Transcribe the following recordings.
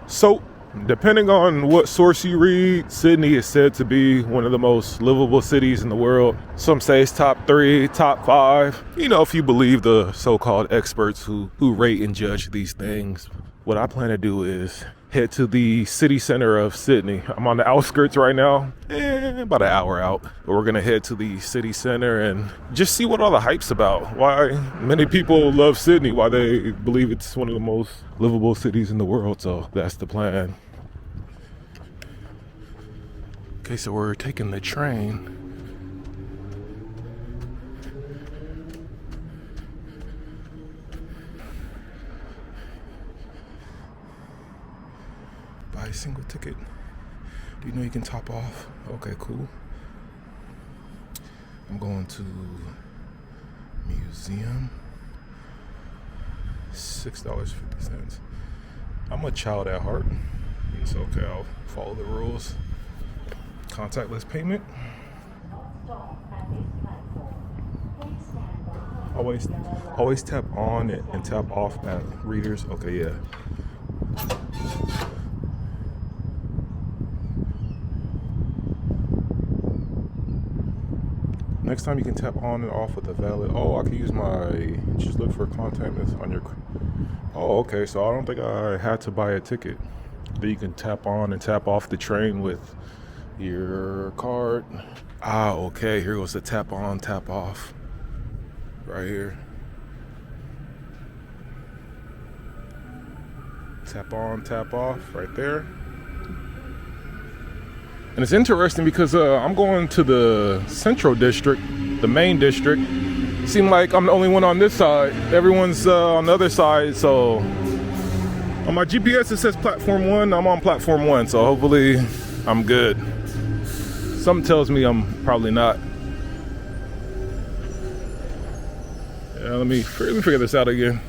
So, depending on what source you read, Sydney is said to be one of the most livable cities in the world. Some say it's top 3, top 5. You know, if you believe the so-called experts who rate and judge these things. What I plan to do is head to the city center of Sydney. I'm on the outskirts right now, about an hour out. But we're gonna head to the city center and just see what all the hype's about. Why many people love Sydney, why they believe it's one of the most livable cities in the world. So that's the plan. Okay, so we're taking the train. Buy a single ticket. Do you know you can top off? Okay, cool. I'm going to museum. $6.50. I'm a child at heart. It's okay, I'll follow the rules. Contactless payment. Always tap on it and tap off at readers. Okay, yeah. Next time you can tap on and off with a valid. Oh, I can use my. Just look for contactless on your. Oh, okay. So I don't think I had to buy a ticket. Then you can tap on and tap off the train with your card. Ah, okay. Here goes the tap on, tap off. Right here. Tap on, tap off. Right there. And it's interesting because I'm going to the central district, the main district. It seems like I'm the only one on this side. Everyone's on the other side. So on my GPS, it says platform 1. I'm on platform 1. So hopefully I'm good. Something tells me I'm probably not. Yeah, let me figure this out again.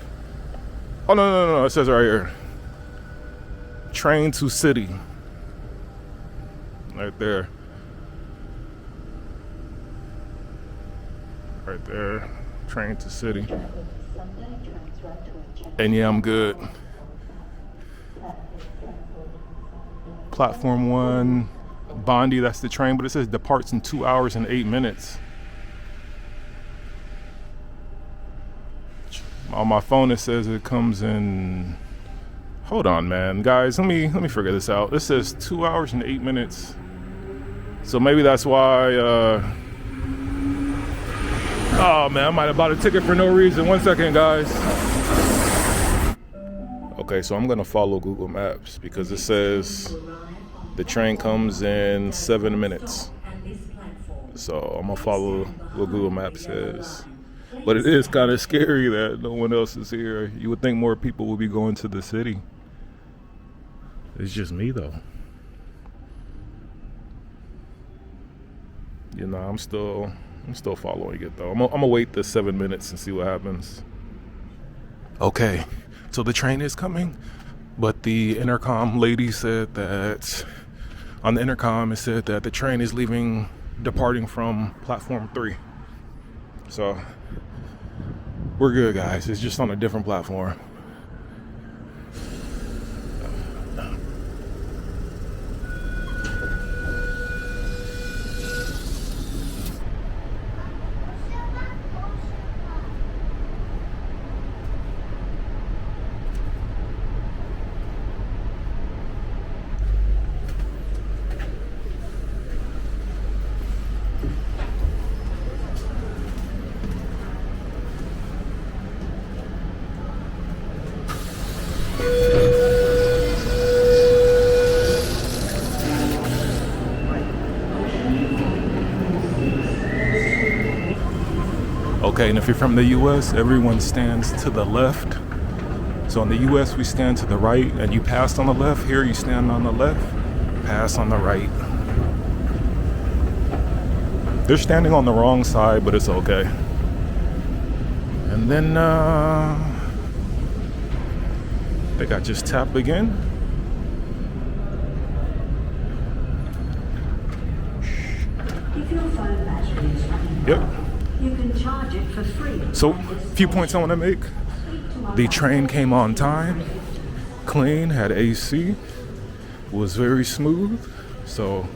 Oh, no. It says right here. Train to city. Right there. Right there. Train to city. And yeah, I'm good. Platform 1, Bondi, that's the train, but it says departs in 2 hours and 8 minutes. On my phone it says it comes in. Hold on, man. Guys, let me figure this out. It says 2 hours and 8 minutes. So maybe that's why, oh man, I might have bought a ticket for no reason. 1 second, guys. Okay, so I'm gonna follow Google Maps because it says the train comes in 7 minutes. So I'm gonna follow what Google Maps says. But it is kind of scary that no one else is here. You would think more people would be going to the city. It's just me though. You know, I'm still following it though. I'm gonna wait the 7 minutes and see what happens. Okay, so the train is coming, but the intercom lady said that on the intercom it said that the train is departing from platform 3. So we're good, guys. It's just on a different platform. Okay, and if you're from the US, everyone stands to the left. So in the US, we stand to the right, and you pass on the left. Here, you stand on the left, pass on the right. They're standing on the wrong side, but it's okay. And then, I think I just tap again. If your phone battery is running Yep. low, you can charge it for free. So, a few points I want to make. The train came on time. clean, had AC, was very smooth. So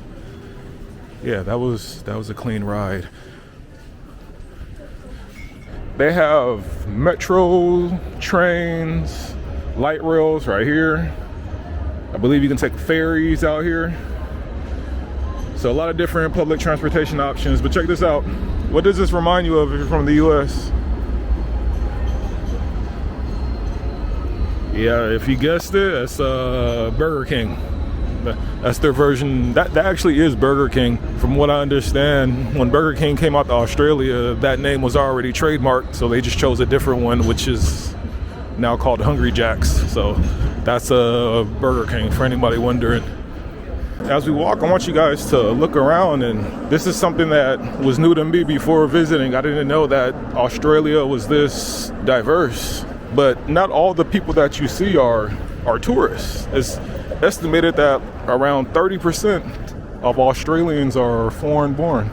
yeah, that was a clean ride. They have metro, trains, light rails right here. I believe you can take ferries out here. So a lot of different public transportation options. But check this out. What does this remind you of if you're from the US? Yeah, if you guessed it, it's Burger King. That's their version. That actually is Burger King. From what I understand, when Burger King came out to Australia, that name was already trademarked, so they just chose a different one, which is now called Hungry Jack's. So that's a Burger King for anybody wondering. As we walk, I want you guys to look around, and this is something that was new to me before visiting. I didn't know that Australia was this diverse, but not all the people that you see are tourists. It's estimated that around 30% of Australians are foreign born.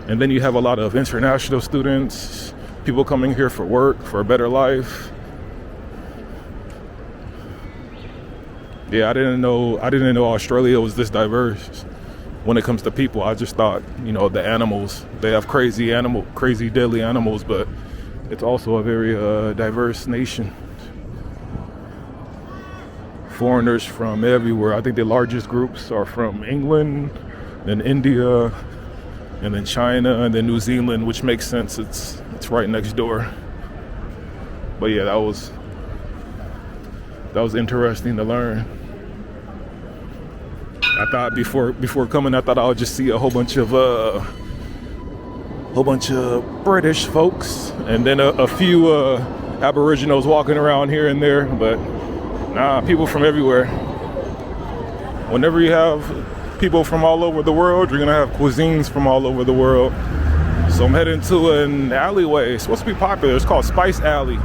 And then you have a lot of international students, people coming here for work, for a better life. Yeah, I didn't know Australia was this diverse when it comes to people. I just thought, the animals, they have crazy deadly animals, but it's also a very diverse nation. Foreigners from everywhere. I think the largest groups are from England, then India, and then China, and then New Zealand, which makes sense. It's right next door. But yeah, that was interesting to learn. I thought before coming, I thought I would just see a whole bunch of British folks, and then a few Aboriginals walking around here and there, but nah, people from everywhere. Whenever you have people from all over the world, you're gonna have cuisines from all over the world. So I'm heading to an alleyway. It's supposed to be popular. It's called Spice Alley.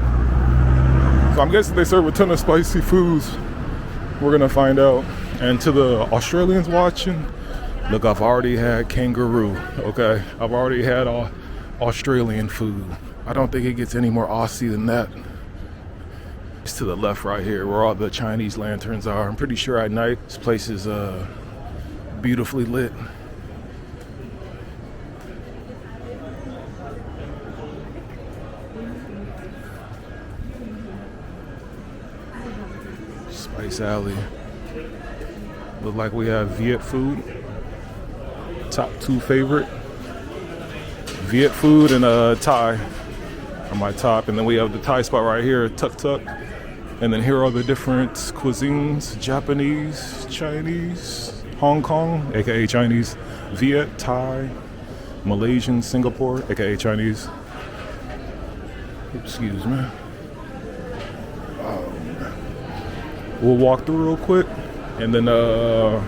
So I'm guessing they serve a ton of spicy foods. We're gonna find out. And to the Australians watching, look, I've already had kangaroo, okay? I've already had Australian food. I don't think it gets any more Aussie than that. It's to the left right here where all the Chinese lanterns are. I'm pretty sure at night this place is beautifully lit. Spice Alley. Look like we have Viet food. Top two favorite. Viet food and Thai are my top. And then we have the Thai spot right here, Tuk Tuk. And then here are the different cuisines: Japanese, Chinese, Hong Kong, aka Chinese, Viet, Thai, Malaysian, Singapore, aka Chinese. Excuse me. We'll walk through real quick, and then oh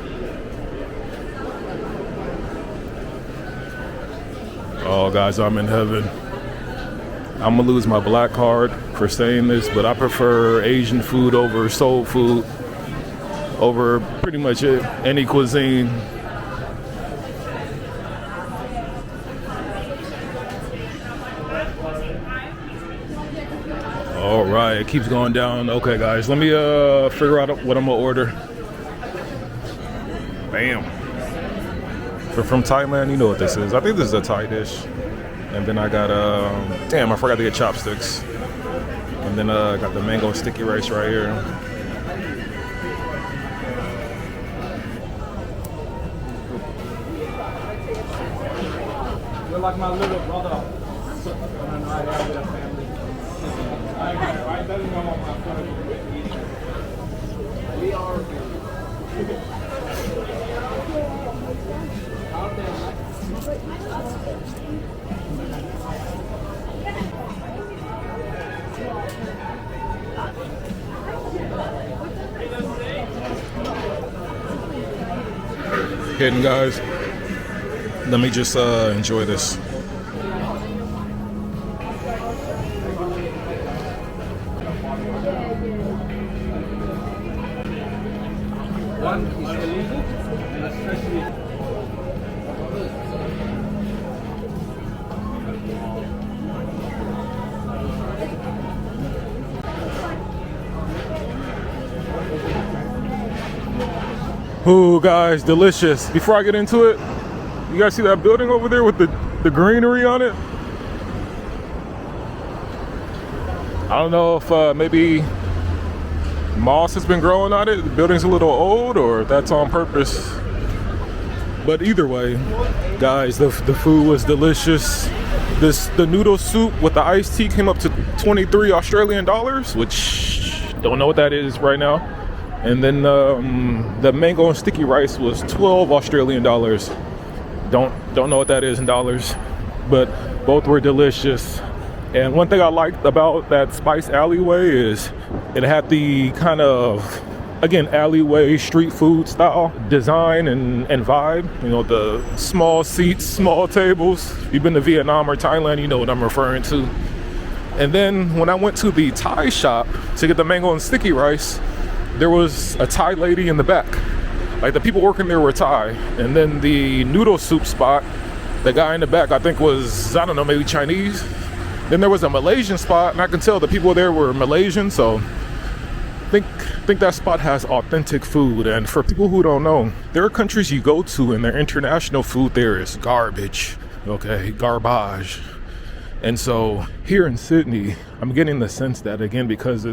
guys, I'm in heaven. I'm gonna lose my black card for saying this, but I prefer Asian food over soul food, over pretty much any cuisine. All right, it keeps going down. Okay, guys, let me figure out what I'm gonna order. Bam. From Thailand, you know what this is. I think this is a Thai dish. And then I got, damn, I forgot to get chopsticks. And then I got the mango sticky rice right here. You're like my little brother. When I have a family. I don't know what my family is. We are. Hidden, guys. Let me just enjoy this. One is illegal and especially. Ooh, guys, delicious. Before I get into it, you guys see that building over there with the greenery on it? I don't know if maybe moss has been growing on it. The building's a little old, or that's on purpose. But either way, guys, the food was delicious. The noodle soup with the iced tea came up to 23 Australian dollars, which don't know what that is right now. And then the mango and sticky rice was 12 Australian dollars. Don't know what that is in dollars, but both were delicious. And one thing I liked about that Spice Alleyway is it had the kind of, again, alleyway street food style design and vibe. You know, the small seats, small tables. If you've been to Vietnam or Thailand, you know what I'm referring to. And then when I went to the Thai shop to get the mango and sticky rice, there was a Thai lady in the back. Like, the people working there were Thai. And then the noodle soup spot, the guy in the back, I think was, I don't know, maybe Chinese. Then there was a Malaysian spot, and I can tell the people there were Malaysian, so I think that spot has authentic food. And for people who don't know, there are countries you go to and their international food there is garbage, okay, garbage. And so here in Sydney, I'm getting the sense that, again, because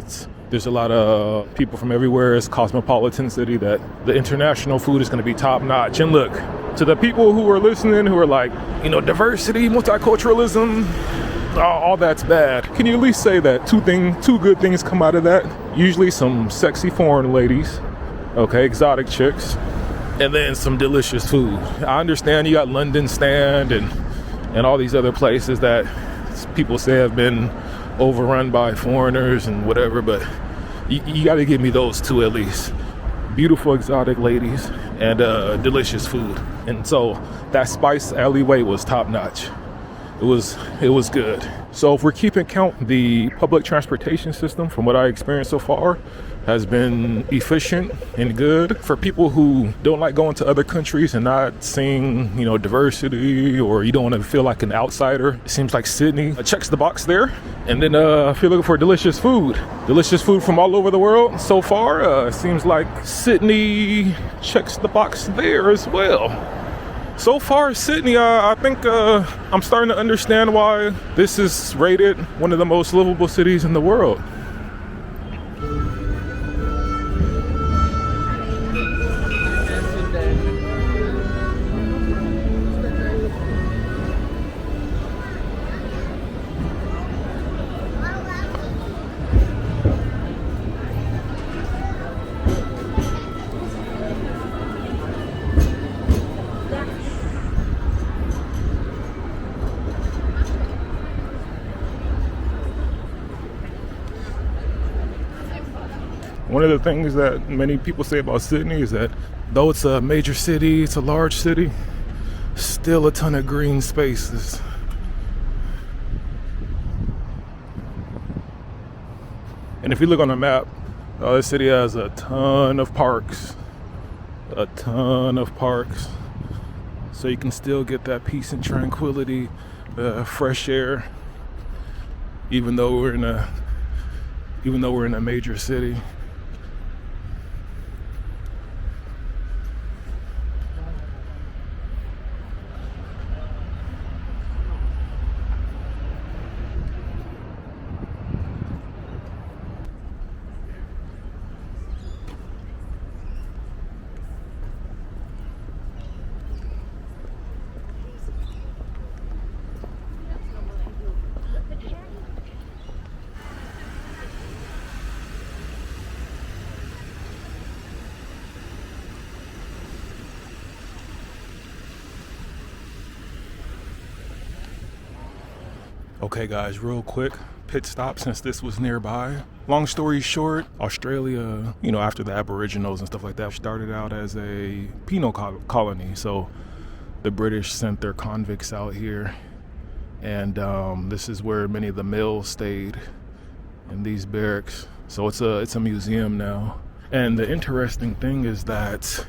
there's a lot of people from everywhere, it's a cosmopolitan city, that the international food is going to be top notch. And look, to the people who are listening who are like, you know, diversity, multiculturalism, all that's bad, can you at least say that two good things come out of that? Usually some sexy foreign ladies, okay, exotic chicks, and then some delicious food. I understand you got London Stand and all these other places that people say have been overrun by foreigners and whatever, but you got to give me those two at least. Beautiful exotic ladies and delicious food. And so that Spice Alleyway was top notch. It was good. So if we're keeping count, the public transportation system, from what I experienced so far, has been efficient and good. For people who don't like going to other countries and not seeing, you know, diversity, or you don't want to feel like an outsider, it seems like Sydney checks the box there. And then if you're looking for delicious food from all over the world so far, it seems like Sydney checks the box there as well. So far, Sydney, I think I'm starting to understand why this is rated one of the most livable cities in the world. One of the things that many people say about Sydney is that though it's a major city, it's a large city, still a ton of green spaces. And if you look on the map, this city has a ton of parks. So you can still get that peace and tranquility, fresh air, even though we're in a major city. Okay guys, real quick pit stop since this was nearby. Long story short, Australia, you know, after the Aboriginals and stuff like that, started out as a penal colony. So the British sent their convicts out here, and this is where many of the males stayed, in these barracks. So it's a museum now. And the interesting thing is that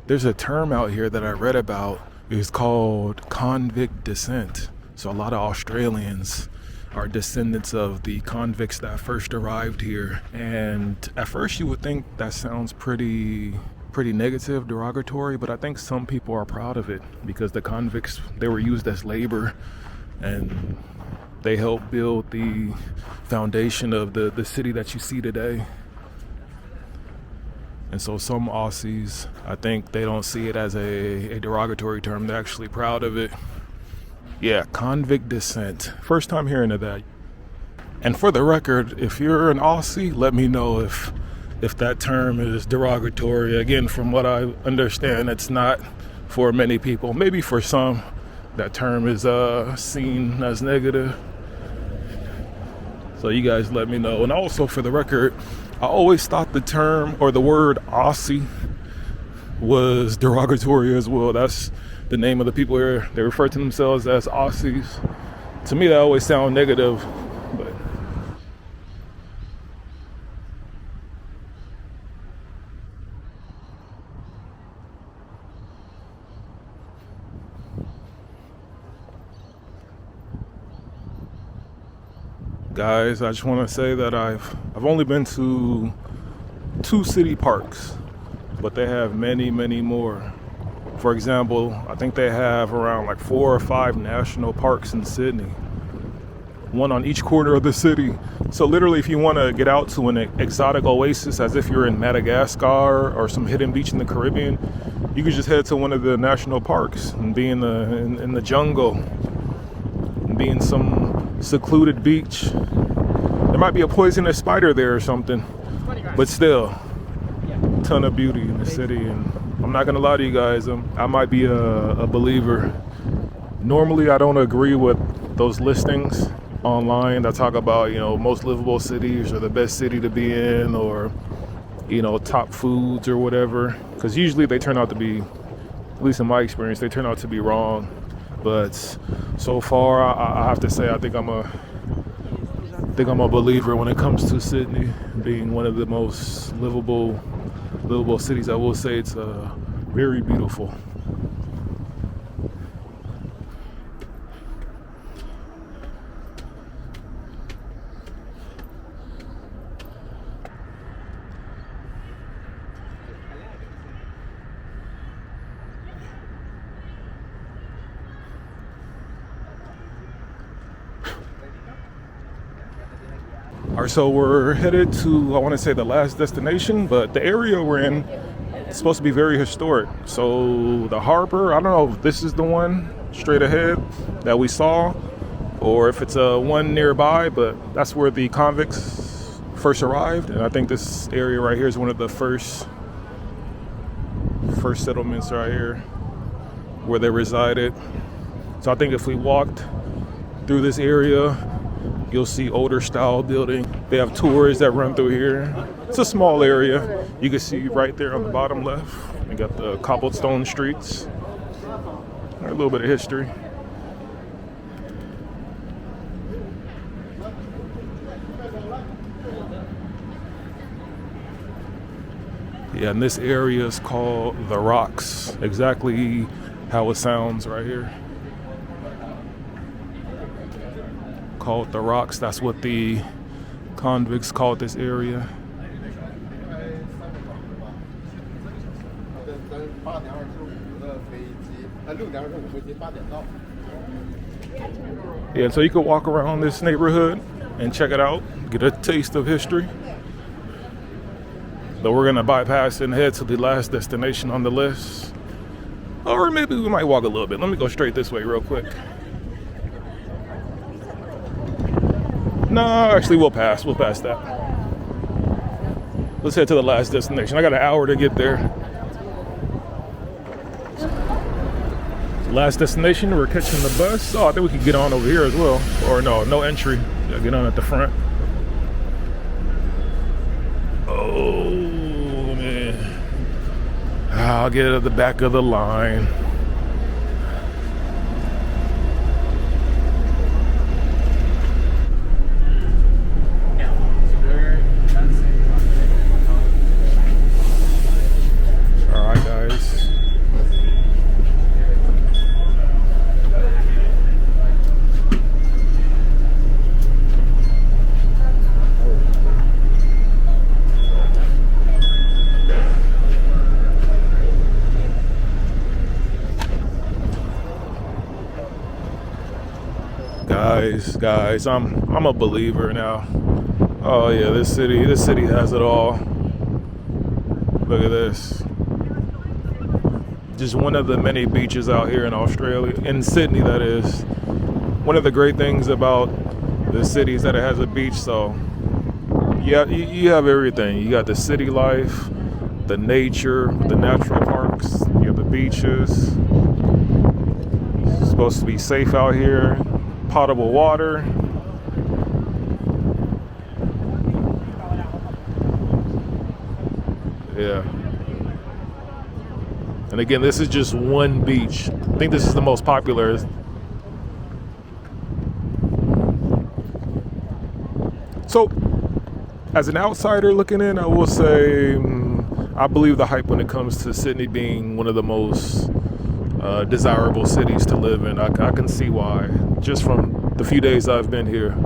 there's a term out here that I read about. It's called convict descent. So a lot of Australians are descendants of the convicts that first arrived here. And at first you would think that sounds pretty pretty negative, derogatory, but I think some people are proud of it because the convicts, they were used as labor and they helped build the foundation of the city that you see today. And so some Aussies, I think they don't see it as a derogatory term. They're actually proud of it. Yeah, convict descent. First time hearing of that. And for the record, if you're an Aussie, let me know if that term is derogatory. Again, from what I understand, it's not for many people. Maybe for some, that term is seen as negative. So you guys let me know. And also for the record, I always thought the term or the word Aussie was derogatory as well. That's the name of the people here. They refer to themselves as Aussies. To me, that always sounds negative, but guys, I just want to say that I've only been to 2 city parks, but they have many more. For example, I think they have around like 4 or 5 national parks in Sydney, one on each corner of the city. So literally, if you want to get out to an exotic oasis, as if you're in Madagascar or some hidden beach in the Caribbean, you could just head to one of the national parks and be in the jungle, and be in some secluded beach. There might be a poisonous spider there or something, but still, ton of beauty in the city. And I'm not gonna lie to you guys, I might be a believer. Normally, I don't agree with those listings online that talk about, most livable cities or the best city to be in, or top foods or whatever, because usually they turn out to be, at least in my experience, they turn out to be wrong. But so far, I have to say, I think I'm a believer when it comes to Sydney being one of the most livable cities. I will say it's very beautiful. All right, so we're headed to, I want to say, the last destination, but the area we're in is supposed to be very historic. So the harbor, I don't know if this is the one straight ahead that we saw, or if it's one nearby, but that's where the convicts first arrived. And I think this area right here is one of the first settlements right here where they resided. So I think if we walked through this area, you'll see older style building. They have tours that run through here. It's a small area. You can see right there on the bottom left, we got the cobblestone streets. A little bit of history. Yeah, and this area is called The Rocks. Exactly how it sounds right here. Called The Rocks. That's what the convicts called this area. Yeah, so you could walk around this neighborhood and check it out, get a taste of history. But we're gonna bypass and head to the last destination on the list. Or maybe we might walk a little bit. Let me go straight this way real quick. No, actually we'll pass that. Let's head to the last destination. I got an hour to get there. Last destination, we're catching the bus. Oh, I think we could get on over here as well. Or no entry. Yeah, get on at the front. Oh, man. I'll get at the back of the line. this, guys. I'm a believer now. Oh yeah, this city has it all. Look at this. Just one of the many beaches out here in Australia, in Sydney that is. One of the great things about the city is that it has a beach, so yeah, you have everything. You got the city life, the nature, the natural parks, you have the beaches. It's supposed to be safe out here, potable water. Yeah. And again, this is just one beach. I think this is the most popular. So, as an outsider looking in, I will say I believe the hype when it comes to Sydney being one of the most desirable cities to live in. I can see why, just from the few days I've been here.